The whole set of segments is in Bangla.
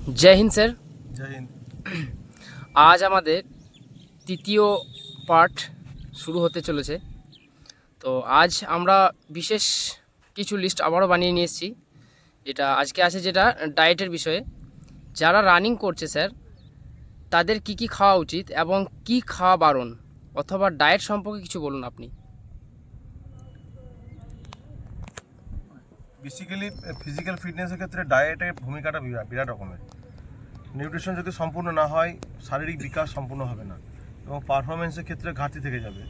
जय हिंद सर। जय हिंद। आज আমাদের তৃতীয় পার্ট শুরু হতে চলেছে। তো আজ আমরা বিশেষ কিছু লিস্ট আবারও বানিয়ে নিয়ে এসেছি, যেটা আজকে আছে, যেটা ডায়েটের বিষয়ে। যারা রানিং করছে স্যার, তাদের কি কি খাওয়া উচিত এবং কি খাওয়া বারণ, অথবা ডায়েট সম্পর্কে কিছু বলুন আপনি। বেসিক্যালি ফিজিক্যাল ফিটনেসের ক্ষেত্রে ডায়েটের ভূমিকাটা বিরাট রকমের। নিউট্রিশন যদি সম্পূর্ণ না হয়, শারীরিক বিকাশ সম্পূর্ণ হবে না এবং পারফরমেন্সের ক্ষেত্রে ঘাটতি থেকে যাবে,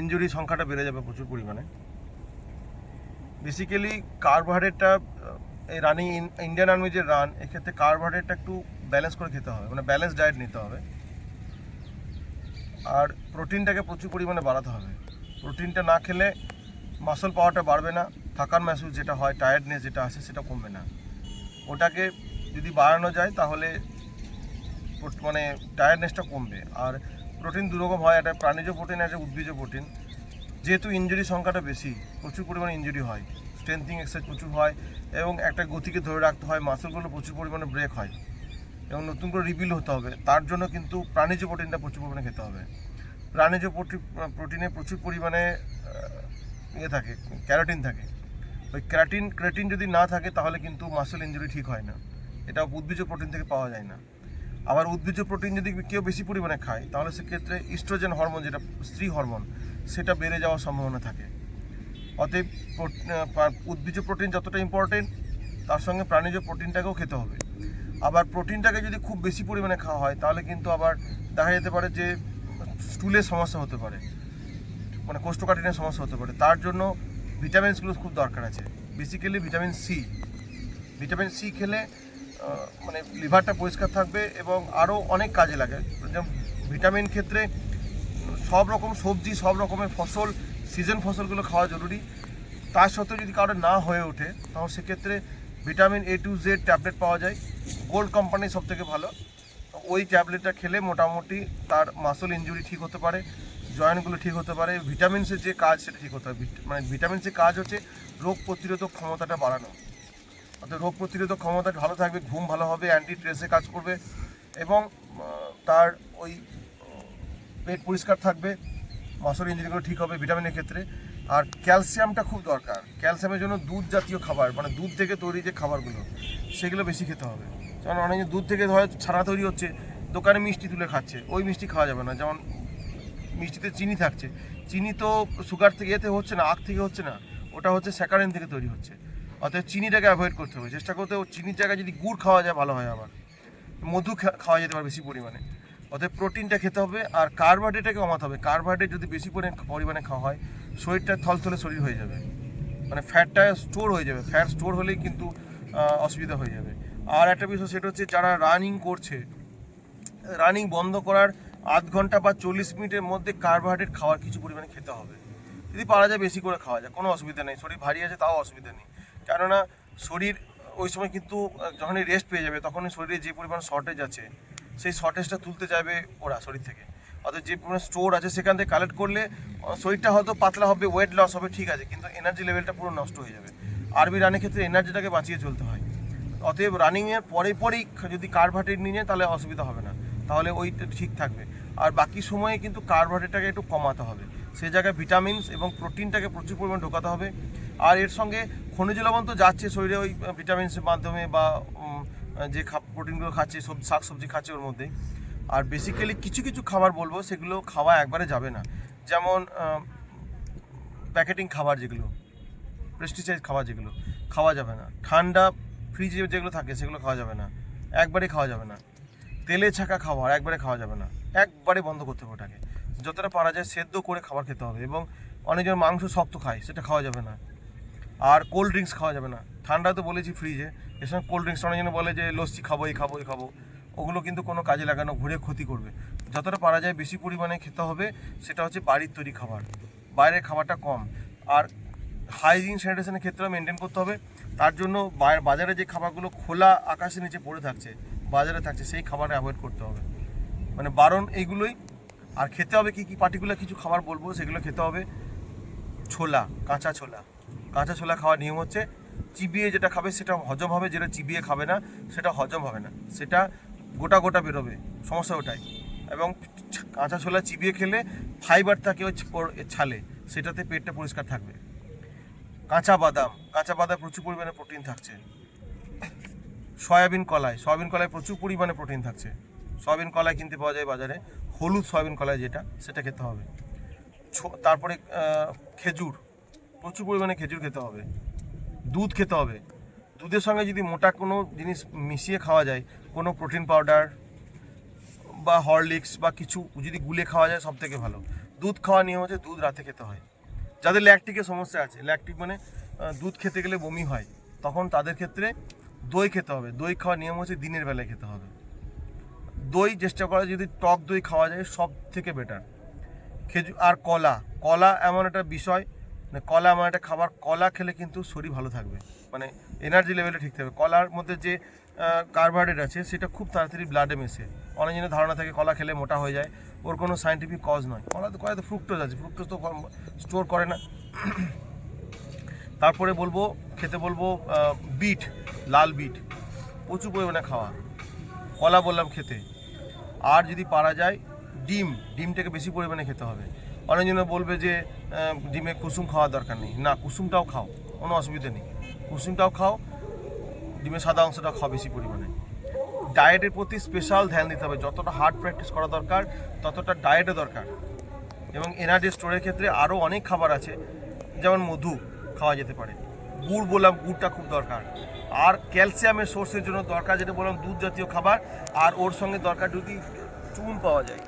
ইনজুরি সংখ্যাটা বেড়ে যাবে প্রচুর পরিমাণে। বেসিক্যালি কার্বোহাইড্রেটটা এই রানিং ইন্ডিয়ান আর্মি যে রান, এক্ষেত্রে কার্বোহাইড্রেটটা একটু ব্যালেন্স করে খেতে হবে, মানে ব্যালেন্স ডায়েট নিতে হবে। আর প্রোটিনটাকে প্রচুর পরিমাণে বাড়াতে হবে। প্রোটিনটা না খেলে মাসল পাওয়ারটা বাড়বে না, থাকার মেহসুস যেটা হয়, টায়ার্ডনেস যেটা আসে সেটা কমবে না। ওটাকে যদি বাড়ানো যায় তাহলে মানে টায়ার্ডনেসটা কমবে। আর প্রোটিন দুরকম হয়, একটা প্রাণীজ প্রোটিন, একটা উদ্ভিজ প্রোটিন। যেহেতু ইনজুরি সংখ্যাটা বেশি, প্রচুর পরিমাণে ইনজুরি হয়, স্ট্রেন্থিং এক্সারসাইজ প্রচুর হয় এবং একটা গতিকে ধরে রাখতে হয়, মাসলগুলো প্রচুর পরিমাণে ব্রেক হয় এবং নতুন করে রিবিল হতে হবে। তার জন্য কিন্তু প্রাণীজ প্রোটিনটা প্রচুর পরিমাণে খেতে হবে। প্রাণীজ প্রোটিনে প্রচুর পরিমাণে থাকে, ক্যারোটিন থাকে। ওই ক্রেটিন যদি না থাকে তাহলে কিন্তু মাসল ইনজুরি ঠিক হয় না। এটা উদ্ভিজ প্রোটিন থেকে পাওয়া যায় না। আবার উদ্ভিজ প্রোটিন যদি কেউ বেশি পরিমাণে খায় তাহলে সেক্ষেত্রে ইস্ট্রোজেন হরমোন, যেটা স্ত্রী হরমোন, সেটা বেড়ে যাওয়ার সম্ভাবনা থাকে। অতএব উদ্ভিজ প্রোটিন যতটা ইম্পর্টেন্ট, তার সঙ্গে প্রাণীজ প্রোটিনটাকেও খেতে হবে। আবার প্রোটিনটাকে যদি খুব বেশি পরিমাণে খাওয়া হয় তাহলে কিন্তু আবার দেখা যেতে পারে যে স্টুলের সমস্যা হতে পারে, মানে কোষ্ঠকাঠিন্যের সমস্যা হতে পারে। তার জন্য ভিটামিনসগুলো খুব দরকার আছে। বেসিক্যালি ভিটামিন সি খেলে মানে লিভারটা পরিষ্কার থাকবে এবং আরও অনেক কাজে লাগে। যেমন ভিটামিন ক্ষেত্রে সব রকম সবজি, সব রকমের ফসল, সিজন ফসলগুলো খাওয়া জরুরি। তার সত্ত্বেও যদি কারোর না হয়ে ওঠে তখন সেক্ষেত্রে vitamin A to Z tablet পাওয়া যায়, গোল্ড কোম্পানি সবথেকে ভালো। ওই ট্যাবলেটটা খেলে মোটামুটি তার মাসল ইনজুরি ঠিক হতে পারে, জয়েন্টগুলো ঠিক হতে পারে। ভিটামিনসের যে কাজ সেটা ঠিক হতে হবে। মানে ভিটামিনসের কাজ হচ্ছে রোগ প্রতিরোধক ক্ষমতাটা বাড়ানো। অর্থাৎ রোগ প্রতিরোধক ক্ষমতা ভালো থাকবে, ঘুম ভালো হবে, অ্যান্টি স্ট্রেসে কাজ করবে এবং তার ওই পেট পরিষ্কার থাকবে, মাসল ইঞ্জিনগুলো ঠিক হবে ভিটামিনের ক্ষেত্রে। আর ক্যালসিয়ামটা খুব দরকার। ক্যালসিয়ামের জন্য দুধ জাতীয় খাবার, মানে দুধ থেকে তৈরি যে খাবারগুলো, সেগুলো বেশি খেতে হবে। যেমন অনেকে দুধ থেকে ধর ছানা তৈরি হচ্ছে, দোকানে মিষ্টি তুলে খাচ্ছে, ওই মিষ্টি খাওয়া যাবে না। যেমন মিষ্টিতে চিনি থাকছে, চিনি তো সুগার থেকে এতে হচ্ছে না, আখ থেকে হচ্ছে না, ওটা হচ্ছে স্যাকারিন থেকে তৈরি হচ্ছে। অর্থাৎ চিনিটাকে অ্যাভয়েড করতে হবে, চেষ্টা করতে হবে চিনির জায়গায় যদি গুড় খাওয়া যায় ভালো হয়। আবার মধু খাওয়া যেতে পারে বেশি পরিমাণে। অর্থাৎ প্রোটিনটা খেতে হবে আর কার্বোহাইড্রেটটাকে কমাতে হবে। কার্বোহাইড্রেট যদি বেশি পরিমাণে খাওয়া হয়, শরীরটা থলথলে শরীর হয়ে যাবে, মানে ফ্যাটটা স্টোর হয়ে যাবে। ফ্যাট স্টোর হলেই কিন্তু অসুবিধা হয়ে যাবে। আর একটা বিষয় সেটা হচ্ছে, যারা রানিং করছে, রানিং বন্ধ করার আধ ঘন্টা বা 40 মিনিটের মধ্যে কার্বোহাইড্রেট খাওয়ার কিছু পরিমাণে খেতে হবে। যদি পারা যায় বেশি করে খাওয়া যায়, কোনো অসুবিধা নেই। শরীর ভারী আছে তাও অসুবিধা নেই, কেননা শরীর ওই সময় কিন্তু যখনই রেস্ট পেয়ে যাবে তখনই শরীরে যে পরিমাণ শর্টেজ আছে সেই শর্টেজটা তুলতে যাবে ওরা শরীর থেকে। অর্থাৎ যে পরিমাণ স্টোর আছে সেখান থেকে কালেক্ট করলে শরীরটা হয়তো পাতলা হবে, ওয়েট লস হবে, ঠিক আছে, কিন্তু এনার্জি লেভেলটা পুরো নষ্ট হয়ে যাবে। আরবি রানের ক্ষেত্রে এনার্জিটাকে বাঁচিয়ে চলতে হয়। অতএব রানিংয়ের পরেই যদি কার্বোহাইড্রেট নিয়ে যায় তাহলে অসুবিধা হবে না, তাহলে ওইটা ঠিক থাকবে। আর বাকি সময়ে কিন্তু কার্বোহাইড্রেটটাকে একটু কমাতে হবে, সেই জায়গায় ভিটামিনস এবং প্রোটিনটাকে প্রচুর পরিমাণে ঢোকাতে হবে। আর এর সঙ্গে খনিজ লবণ তো যাচ্ছে শরীরে ওই ভিটামিনসের মাধ্যমে, বা যে প্রোটিনগুলো খাচ্ছে, শাক সবজি খাচ্ছে ওর মধ্যে। আর বেসিক্যালি কিছু কিছু খাবার বলবো, সেগুলো খাওয়া একবারে যাবে না। যেমন প্যাকেটিং খাবার, যেগুলো পেস্টিসাইড খাবার, যেগুলো খাওয়া যাবে না। ঠান্ডা ফ্রিজে যেগুলো থাকে সেগুলো খাওয়া যাবে না, একবারে খাওয়া যাবে না। তেলে ছাকা খাবার একবারে খাওয়া যাবে না, একবারে বন্ধ করতে হবে ওটাকে। যতটা পারা যায় সেদ্ধ করে খাবার খেতে হবে। এবং অনেকজন মাংস শক্ত খায়, সেটা খাওয়া যাবে না। আর কোল্ড ড্রিঙ্কস খাওয়া যাবে না। ঠান্ডা তো বলেছি ফ্রিজে, এর সঙ্গে কোল্ড ড্রিঙ্কস অনেকজন বলে যে লস্যি খাবো, এই খাবো, এই খাবো, ওগুলো কিন্তু কোনো কাজে লাগানো, ঘুরে ক্ষতি করবে। যতটা পারা যায় বেশি পরিমাণে খেতে হবে, সেটা হচ্ছে বাড়ির তৈরি খাবার, বাইরের খাবারটা কম। আর হাইজিন স্যানিটেশনের ক্ষেত্রেও মেনটেন করতে হবে। তার জন্য বাজারে যে খাবারগুলো খোলা আকাশের নিচে পড়ে থাকছে, বাজারে থাকছে, সেই খাবারটা অ্যাভয়েড করতে হবে। মানে বারণ এইগুলোই। আর খেতে হবে কি কি পার্টিকুলার কিছু খাবার বলবো, সেগুলো খেতে হবে। ছোলা, কাঁচা ছোলা খাওয়ার নিয়ম হচ্ছে চিবিয়ে যেটা খাবে সেটা হজম হবে, যেটা চিবিয়ে খাবে না সেটা হজম হবে না, সেটা গোটা গোটা বেরোবে, সমস্যা ওটাই। এবং কাঁচা ছোলা চিবিয়ে খেলে ফাইবার থাকে ওই ছালে, সেটাতে পেটটা পরিষ্কার থাকবে। কাঁচা বাদাম প্রচুর পরিমাণে প্রোটিন থাকছে। সয়াবিন কলায় প্রচুর পরিমাণে প্রোটিন থাকছে। সয়াবিন কলাই কিনতে পাওয়া যায় বাজারে, হলুদ সয়াবিন কলাই যেটা, সেটা খেতে হবে। তারপরে খেজুর, প্রচুর পরিমাণে খেজুর খেতে হবে। দুধ খেতে হবে। দুধের সঙ্গে যদি মোটা কোনো জিনিস মিশিয়ে খাওয়া যায়, কোনো প্রোটিন পাউডার বা হরলিক্স বা কিছু যদি গুলে খাওয়া যায় সব থেকে ভালো। দুধ খাওয়া নিয়ম হচ্ছে দুধ রাতে খেতে হয়। যাদের ল্যাকটিকের সমস্যা আছে, ল্যাকটিক মানে দুধ খেতে গেলে বমি হয়, তখন তাদের ক্ষেত্রে দই খেতে হবে। দই খাওয়ার নিয়ম হচ্ছে দিনের বেলায় খেতে হবে। দই চেষ্টা করা, যদি টক দই খাওয়া যায় সব থেকে বেটার। খেজুর আর কলা এমন একটা বিষয়, মানে কলা এমন একটা খাবার, কলা খেলে কিন্তু শরীর ভালো থাকবে, মানে এনার্জি লেভেলটা ঠিক থাকবে। কলার মধ্যে যে কার্বোহাইড্রেট আছে সেটা খুব তাড়াতাড়ি ব্লাডে মেশে। অনেকজনের ধারণা থাকে কলা খেলে মোটা হয়ে যায়, ওর কোনো সায়েন্টিফিক কজ নয়। কলাতে ফ্রুক্টোজ আছে, ফ্রুক্টোজ তো স্টোর করে না। তারপরে খেতে বলবো বিট, লাল বিট প্রচুর পরিমাণে খাওয়া। কলা বললাম খেতে। আর যদি পারা যায় ডিমটাকে বেশি পরিমাণে খেতে হবে। অনেকজনে বলবে যে ডিমে কুসুম খাওয়ার দরকার নেই, না কুসুমটাও খাও, কোনো অসুবিধা নেই, কুসুমটাও খাও, ডিমের সাদা অংশটা খাও বেশি পরিমাণে। ডায়েটের প্রতি স্পেশাল ধ্যান দিতে হবে, যতটা হার্ড প্র্যাকটিস করা দরকার ততটা ডায়েটও দরকার। এবং এনার্জি স্টোরের ক্ষেত্রে আরও অনেক খাবার আছে, যেমন মধু খাওয়া যেতে পারে। গুড় বললাম, গুড়টা খুব দরকার। আর ক্যালসিয়ামের সোর্সের জন্য দরকার যেটা বললাম দুধ জাতীয় খাবার। আর ওর সঙ্গে দরকার যদি চুন পাওয়া যায়,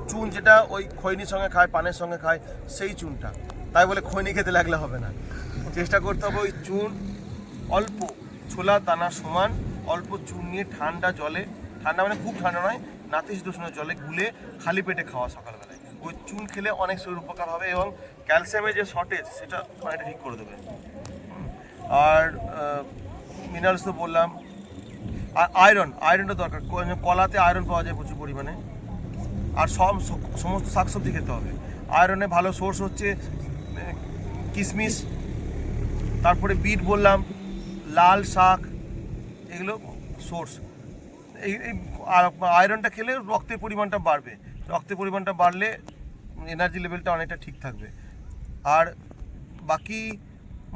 চুন যেটা ওই খৈনির সঙ্গে খায়, পানের সঙ্গে খায়, সেই চুনটা। তাই বলে খৈনি খেতে লাগলে হবে না, চেষ্টা করতে হবে ওই চুন অল্প, ছোলা দানা সমান অল্প চুন নিয়ে ঠান্ডা জলে, ঠান্ডা মানে খুব ঠান্ডা নয়, নাতিশীতোষ্ণ জলে গুলে খালি পেটে খাওয়া সকালবেলায়। ওই চুন খেলে অনেক শরীর উপকার হবে এবং ক্যালসিয়ামের যে শর্টেজ সেটা অনেকটা ঠিক করে দেবে। আর মিনারেলস তো বললাম। আর আয়রনটা দরকার, কলাতে আয়রন পাওয়া যায় প্রচুর পরিমাণে। আর সমস্ত শাকসবজি খেতে হবে। আয়রনের ভালো সোর্স হচ্ছে কিশমিশ, তারপরে বিট বললাম, লাল শাক, এগুলো সোর্স। এই আয়রনটা খেলে রক্তের পরিমাণটা বাড়বে, রক্তের পরিমাণটা বাড়লে এনার্জি লেভেলটা অনেকটা ঠিক থাকবে। আর বাকি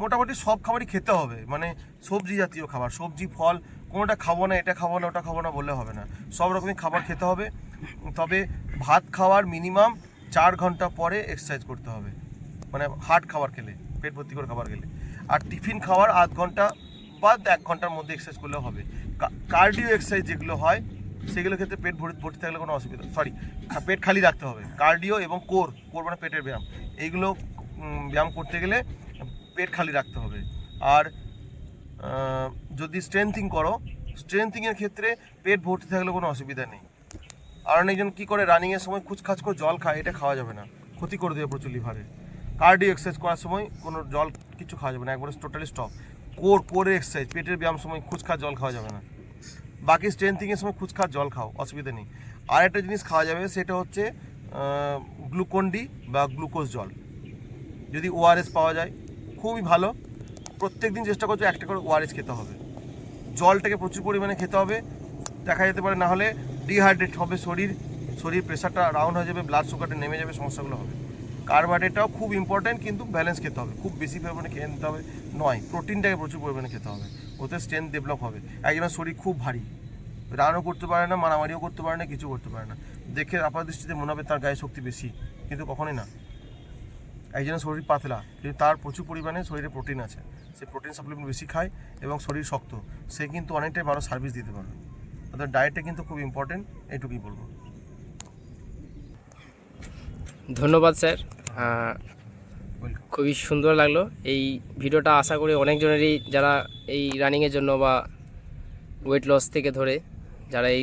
মোটামুটি সব খাবারই খেতে হবে, মানে সবজি জাতীয় খাবার, সবজি ফল, কোনোটা খাবো না, এটা খাবো না, ওটা খাবো না বললে হবে না, সব রকমই খাবার খেতে হবে। তবে ভাত খাওয়ার মিনিমাম 4 ঘন্টা পরে এক্সারসাইজ করতে হবে, মানে হার্ড খাবার খেলে, পেট ভর্তি করে খাবার খেলে। আর টিফিন খাওয়ার আধ ঘন্টা বা 1 ঘন্টার মধ্যে এক্সারসাইজ করলেও হবে। কার্ডিও এক্সারসাইজ যেগুলো হয় সেগুলো ক্ষেত্রে পেট ভর্তি থাকলে কোনো অসুবিধা, পেট খালি রাখতে হবে। কার্ডিও এবং কোর মানে পেটের ব্যায়াম, এইগুলো ব্যায়াম করতে গেলে পেট খালি রাখতে হবে। আর যদি স্ট্রেংথিংয়ের ক্ষেত্রে পেট ভর্তি থাকলে কোনো অসুবিধা নেই। আর অনেকজন কী করে, রানিংয়ের সময় খুচখাচ করে জল খায়, এটা খাওয়া যাবে না, ক্ষতি করে দেবে প্রচুর লিভারে। কার্ডিও এক্সারসাইজ করার সময় কোনো জল কিছু খাওয়া যাবে না, একবারে টোটালি স্টপ। কোরের এক্সারসাইজ, পেটের ব্যায়াম সময় খুচখাচ জল খাওয়া যাবে না। বাকি স্ট্রেংথিংয়ের সময় খুচখাচ জল খাও, অসুবিধা নেই। আর একটা জিনিস খাওয়া যাবে, সেটা হচ্ছে গ্লুকন-ডি বা গ্লুকোজ জল। যদি ওআরএস পাওয়া যায় খুবই ভালো। প্রত্যেক দিন চেষ্টা করছো একটা করে ওআরএস খেতে হবে। জলটাকে প্রচুর পরিমাণে খেতে হবে, দেখা যেতে পারে না হলে ডিহাইড্রেট হবে শরীর প্রেশারটা ডাউন হয়ে যাবে, ব্লাড সুগারটা নেমে যাবে, সমস্যাগুলো হবে। কার্বোহাইড্রেটটাও খুব ইম্পর্ট্যান্ট, কিন্তু ব্যালেন্স খেতে হবে, খুব বেশি পরিমাণে খেয়ে নিতে হবে নয়। প্রোটিনটাকে প্রচুর পরিমাণে খেতে হবে, ওতে স্ট্রেংথ ডেভেলপ হবে। একজনের শরীর খুব ভারী, রানও করতে পারে না, মারামারিও করতে পারে না, কিছু করতে পারে না, দেখে আপাত দৃষ্টিতে মনে হবে তার গায়ে শক্তি বেশি, কিন্তু কখনোই না। একজনের শরীর পাতলা, কিন্তু তার প্রচুর পরিমাণে শরীরে প্রোটিন আছে, সে প্রোটিন সাপ্লিমেন্ট বেশি খায় এবং শরীর শক্ত, সে কিন্তু অনেকটাই ভালো সার্ভিস দিতে পারবে। তাদের ডায়েটটা কিন্তু খুব ইম্পর্টেন্ট, এইটুকুই বলবো। ধন্যবাদ স্যার, খুবই সুন্দর লাগলো এই ভিডিওটা। আশা করি অনেকজনেরই যারা এই রানিংয়ের জন্য বা ওয়েট লস থেকে ধরে যারা এই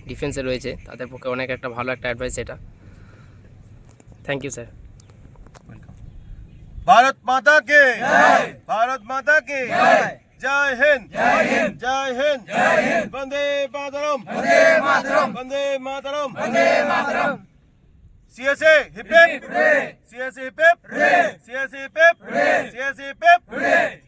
ডিফেন্সে রয়েছে তাদের পক্ষে অনেক একটা ভালো একটা অ্যাডভাইস এটা। Thank you sir. भारत माता के जय, भारत माता के जय, जय हिंद, जय हिंद, जय हिंद, जय Hind, Vande Mataram, Vande Mataram, Vande Mataram, Vande Mataram. CSA hip hip, CSA hip hip, CSA hip hip, CSA hip hip.